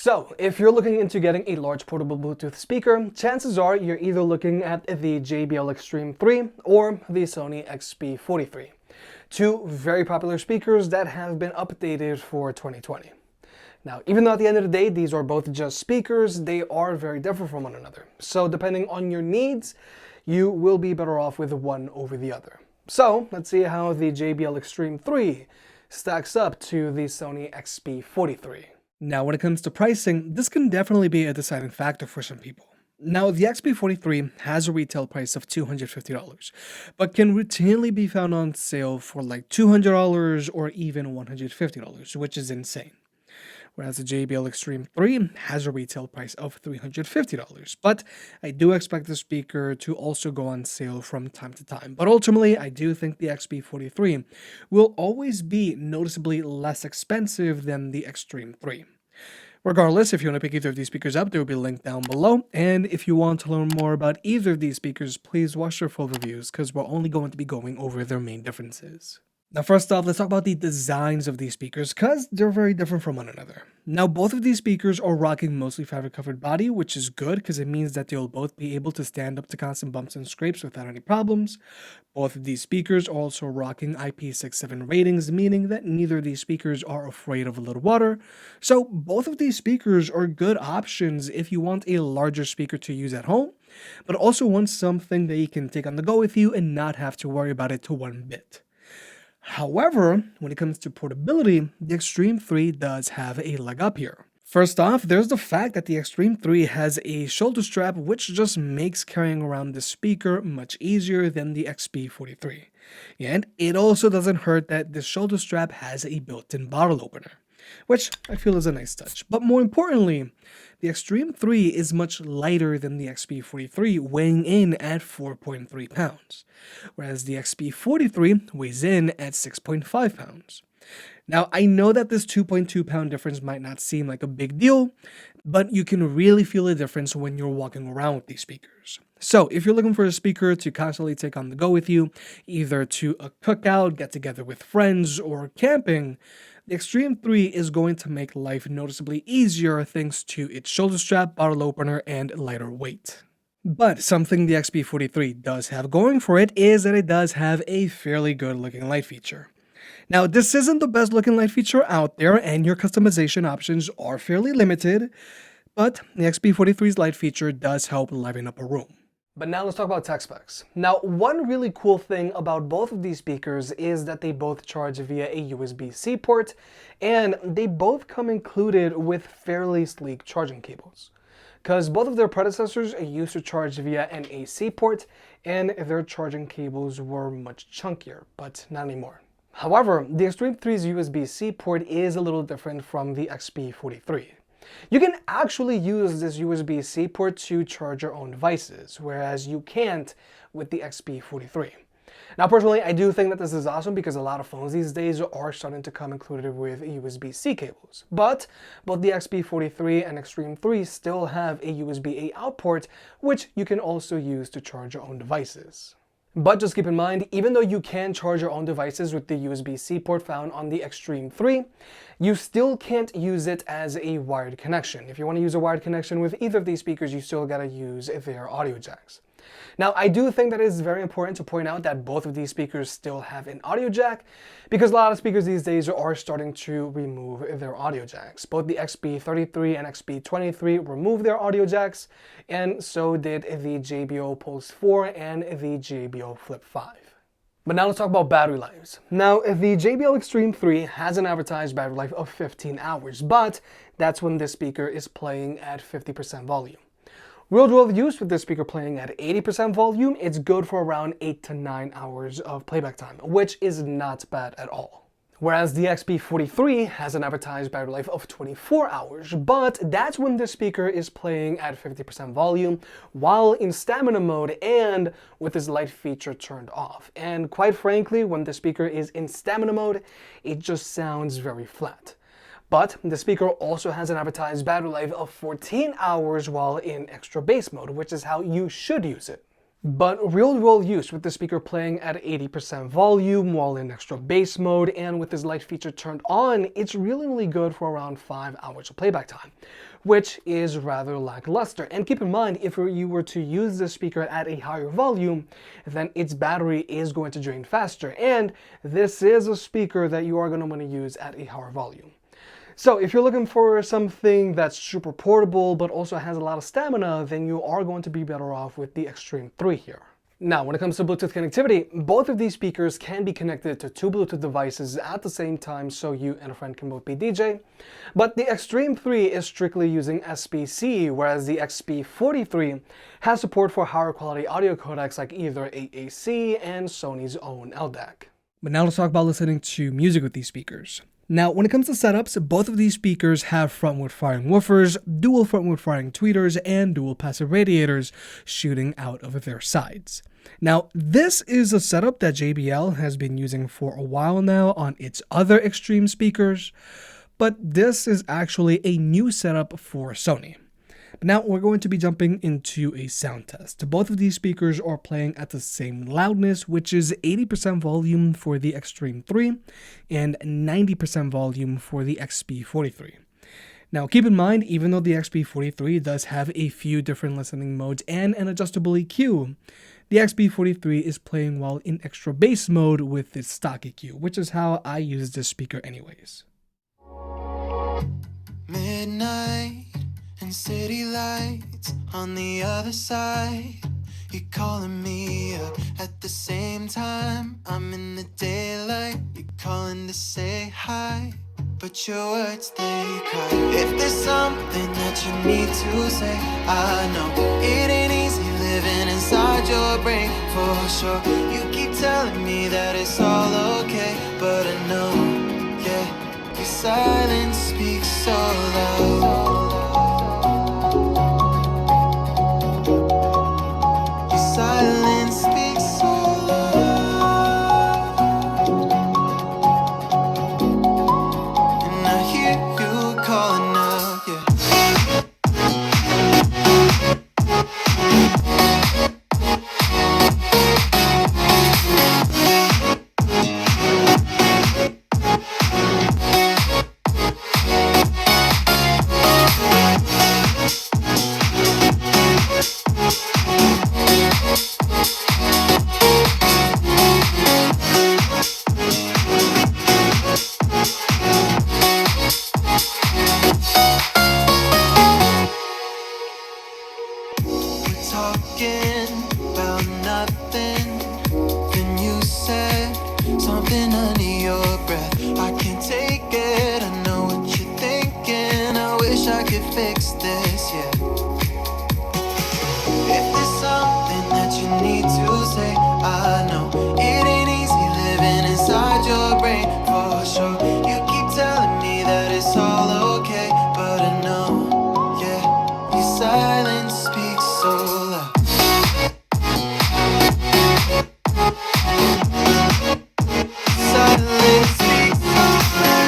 So, if you're looking into getting a large portable Bluetooth speaker, chances are you're either looking at the JBL Xtreme 3 or the Sony XB43. Two very popular speakers that have been updated for 2020. Now, even though at the end of the day, these are both just speakers, they are very different from one another. So, depending on your needs, you will be better off with one over the other. So, let's see how the JBL Xtreme 3 stacks up to the Sony XB43. Now, when it comes to pricing, this can definitely be a deciding factor for some people. Now, the XB43 has a retail price of $250, but can routinely be found on sale for like $200 or even $150, which is insane. Whereas the JBL Xtreme 3 has a retail price of $350, but I do expect the speaker to also go on sale from time to time. But ultimately, I do think the XB43 will always be noticeably less expensive than the Xtreme 3. Regardless, if you want to pick either of these speakers up, they will be linked down below. And if you want to learn more about either of these speakers, please watch their full reviews because we're only going to be going over their main differences. Now, first off, let's talk about the designs of these speakers because they're very different from one another. Now, both of these speakers are rocking mostly fabric-covered body, which is good because it means that they'll both be able to stand up to constant bumps and scrapes without any problems. Both of these speakers are also rocking IP67 ratings, meaning that neither of these speakers are afraid of a little water. So, both of these speakers are good options if you want a larger speaker to use at home, but also want something that you can take on the go with you and not have to worry about it to one bit. However, when it comes to portability, the Xtreme 3 does have a leg up here. First off, there's the fact that the Xtreme 3 has a shoulder strap which just makes carrying around the speaker much easier than the XB43. And it also doesn't hurt that the shoulder strap has a built-in bottle opener, which I feel is a nice touch. But more importantly, the Xtreme 3 is much lighter than the XB43, weighing in at 4.3 pounds, whereas the XB43 weighs in at 6.5 pounds. Now, I know that this 2.2 pound difference might not seem like a big deal, but you can really feel a difference when you're walking around with these speakers. So, if you're looking for a speaker to constantly take on the go with you, either to a cookout, get together with friends, or camping, the Xtreme 3 is going to make life noticeably easier thanks to its shoulder strap, bottle opener, and lighter weight. But something the XB43 does have going for it is that it does have a fairly good looking light feature. Now, this isn't the best looking light feature out there, and your customization options are fairly limited, but the XB43's light feature does help liven up a room. But now let's talk about tech specs. Now, one really cool thing about both of these speakers is that they both charge via a USB-C port, and they both come included with fairly sleek charging cables. Because both of their predecessors used to charge via an AC port, and their charging cables were much chunkier, but not anymore. However, the Xtreme 3's USB-C port is a little different from the XB43. You can actually use this USB-C port to charge your own devices, whereas you can't with the XB43. Now, personally, I do think that this is awesome because a lot of phones these days are starting to come included with USB-C cables. But both the XB43 and Xtreme 3 still have a USB-A out port, which you can also use to charge your own devices. But just keep in mind, even though you can charge your own devices with the USB-C port found on the Xtreme 3, you still can't use it as a wired connection. If you want to use a wired connection with either of these speakers, you still gotta use their audio jacks. Now, I do think that it is very important to point out that both of these speakers still have an audio jack, because a lot of speakers these days are starting to remove their audio jacks. Both the XB33 and XB23 removed their audio jacks, and so did the JBL Pulse 4 and the JBL Flip 5. But now let's talk about battery lives. Now, the JBL Xtreme 3 has an advertised battery life of 15 hours, but that's when this speaker is playing at 50% volume. Real-world use with this speaker playing at 80% volume, it's good for around 8 to 9 hours of playback time, which is not bad at all. Whereas the XB43 has an advertised battery life of 24 hours, but that's when this speaker is playing at 50% volume while in stamina mode and with this light feature turned off. And quite frankly, when the speaker is in stamina mode, it just sounds very flat. But the speaker also has an advertised battery life of 14 hours while in extra bass mode, which is how you should use it. But real-world use with the speaker playing at 80% volume while in extra bass mode and with this light feature turned on, it's really good for around 5 hours of playback time, which is rather lackluster. And keep in mind, if you were to use the speaker at a higher volume, then its battery is going to drain faster. And this is a speaker that you are going to want to use at a higher volume. So if you're looking for something that's super portable but also has a lot of stamina, then you are going to be better off with the Xtreme 3 here. Now, when it comes to Bluetooth connectivity, both of these speakers can be connected to 2 Bluetooth devices at the same time, so you and a friend can both be DJ. But the Xtreme 3 is strictly using SBC, whereas the XB43 has support for higher quality audio codecs like either AAC and Sony's own LDAC. But now let's talk about listening to music with these speakers. Now, when it comes to setups, both of these speakers have frontward firing woofers, dual frontward firing tweeters, and dual passive radiators shooting out of their sides. Now, this is a setup that JBL has been using for a while now on its other Xtreme speakers, but this is actually a new setup for Sony. But now we're going to be jumping into a sound test. Both of these speakers are playing at the same loudness, which is 80% volume for the Xtreme 3 and 90% volume for the XB43. Now keep in mind, even though the XB43 does have a few different listening modes and an adjustable EQ, the XB43 is playing well in extra bass mode with its stock EQ, which is how I use this speaker anyways. Midnight and city lights on the other side. You're calling me up at the same time. I'm in the daylight. You're calling to say hi, but your words, they cry. If there's something that you need to say, I know it ain't easy living inside your brain, for sure. You keep telling me that it's all okay, but I know, yeah, your silence speaks so loud. Silence speaks so loud, and I hear you calling out, yeah. Talking about nothing, then you said something under your breath. I can't take it, I know what you're thinking. I wish I could fix this, yeah. If there's something that you need to say, I know it ain't easy living inside your brain, for sure. You keep telling me that it's all okay, but I know, yeah, your silence speaks so loud. Silence speaks so loud,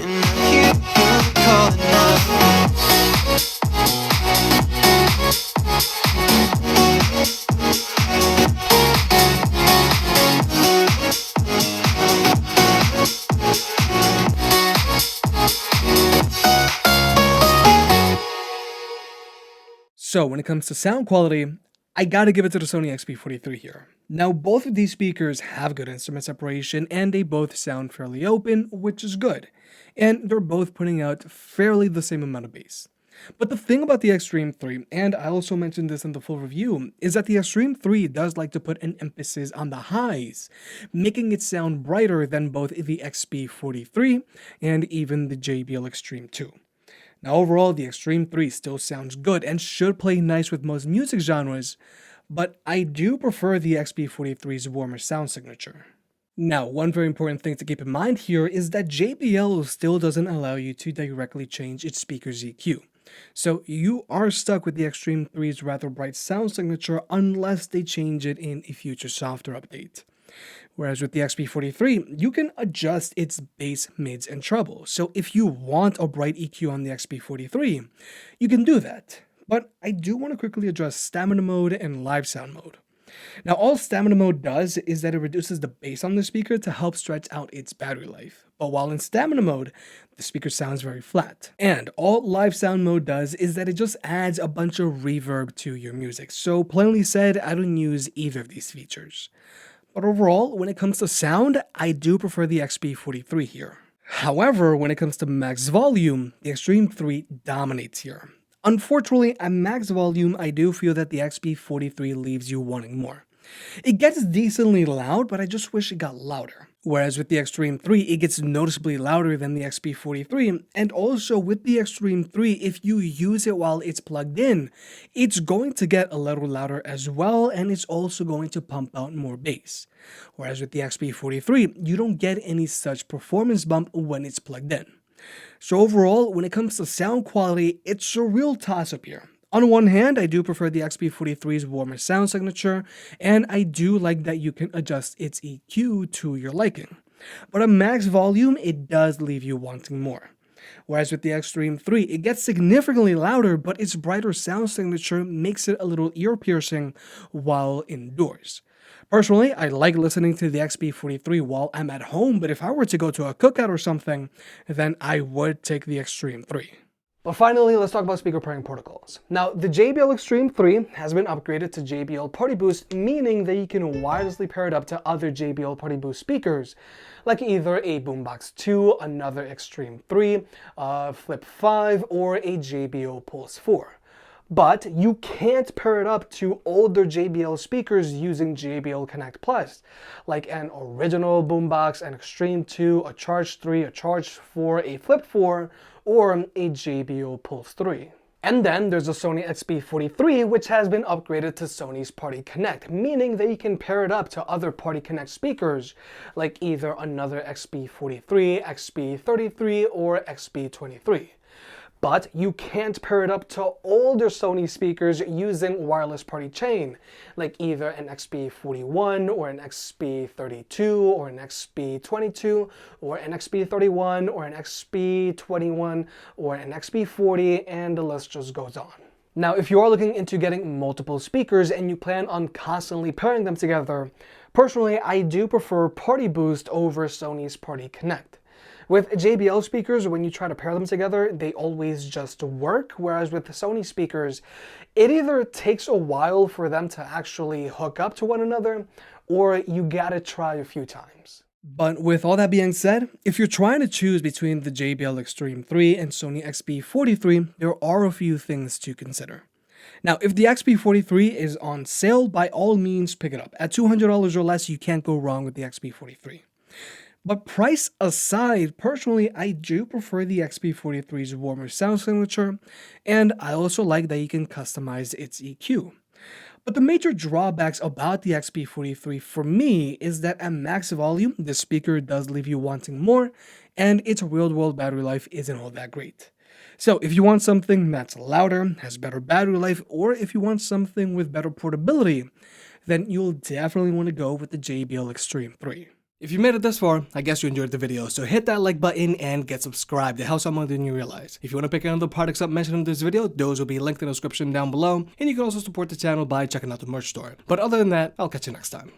and I hear you calling out. So when it comes to sound quality, I gotta give it to the Sony XB43 here. Now both of these speakers have good instrument separation and they both sound fairly open, which is good. And they're both putting out fairly the same amount of bass. But the thing about the Xtreme 3, and I also mentioned this in the full review, is that the Xtreme 3 does like to put an emphasis on the highs, making it sound brighter than both the XB43 and even the JBL Xtreme 2. Now overall, the Xtreme 3 still sounds good and should play nice with most music genres, but I do prefer the XB43's warmer sound signature. Now, one very important thing to keep in mind here is that JBL still doesn't allow you to directly change its speaker's EQ. So you are stuck with the Xtreme 3's rather bright sound signature unless they change it in a future software update. Whereas with the XB43, you can adjust its bass, mids, and treble. So if you want a bright EQ on the XB43, you can do that. But I do want to quickly address stamina mode and live sound mode. Now, all stamina mode does is that it reduces the bass on the speaker to help stretch out its battery life. But while in stamina mode, the speaker sounds very flat. And all live sound mode does is that it just adds a bunch of reverb to your music. So plainly said, I don't use either of these features. But overall, when it comes to sound, I do prefer the XB43 here. However, when it comes to max volume, the Xtreme 3 dominates here. Unfortunately, at max volume, I do feel that the XB43 leaves you wanting more. It gets decently loud, but I just wish it got louder. Whereas with the Xtreme 3, it gets noticeably louder than the XB43, and also with the Xtreme 3, if you use it while it's plugged in, it's going to get a little louder as well, and it's also going to pump out more bass. Whereas with the XB43, you don't get any such performance bump when it's plugged in. So overall, when it comes to sound quality, it's a real toss-up here. On one hand, I do prefer the XB43's warmer sound signature, and I do like that you can adjust its EQ to your liking. But at max volume, it does leave you wanting more. Whereas with the Xtreme 3, it gets significantly louder, but its brighter sound signature makes it a little ear-piercing while indoors. Personally, I like listening to the XB43 while I'm at home, but if I were to go to a cookout or something, then I would take the Xtreme 3. But finally, let's talk about speaker pairing protocols. Now, the JBL Xtreme 3 has been upgraded to JBL Party Boost, meaning that you can wirelessly pair it up to other JBL Party Boost speakers, like either a Boombox 2, another Xtreme 3, Flip 5, or a JBL Pulse 4. But you can't pair it up to older JBL speakers using JBL Connect Plus, like an original Boombox, an Xtreme 2, a Charge 3, a Charge 4, a Flip 4, or a JBL Pulse 3. And then there's the Sony XB43, which has been upgraded to Sony's Party Connect, meaning that you can pair it up to other Party Connect speakers, like either another XB43, XB33, or XB23. But you can't pair it up to older Sony speakers using wireless party chain, like either an XB41 or an XB32 or an XB22 or an XB31 or an XB21 or an XB40, and the list just goes on. Now, if you are looking into getting multiple speakers and you plan on constantly pairing them together, personally, I do prefer Party Boost over Sony's Party Connect. With JBL speakers, when you try to pair them together, they always just work, whereas with the Sony speakers, it either takes a while for them to actually hook up to one another, or you gotta try a few times. But with all that being said, if you're trying to choose between the JBL Xtreme 3 and Sony XB43, there are a few things to consider. Now, if the XB43 is on sale, by all means pick it up. At $200 or less, you can't go wrong with the XB43. But price aside, personally, I do prefer the XB43's warmer sound signature, and I also like that you can customize its EQ. But the major drawbacks about the XB43 for me is that at max volume, the speaker does leave you wanting more, and its real-world battery life isn't all that great. So if you want something that's louder, has better battery life, or if you want something with better portability, then you'll definitely want to go with the JBL Xtreme 3. If you made it this far, I guess you enjoyed the video, so hit that like button and get subscribed. It helps out more than you realize. If you want to pick any other products up mentioned in this video, those will be linked in the description down below, and you can also support the channel by checking out the merch store. But other than that, I'll catch you next time.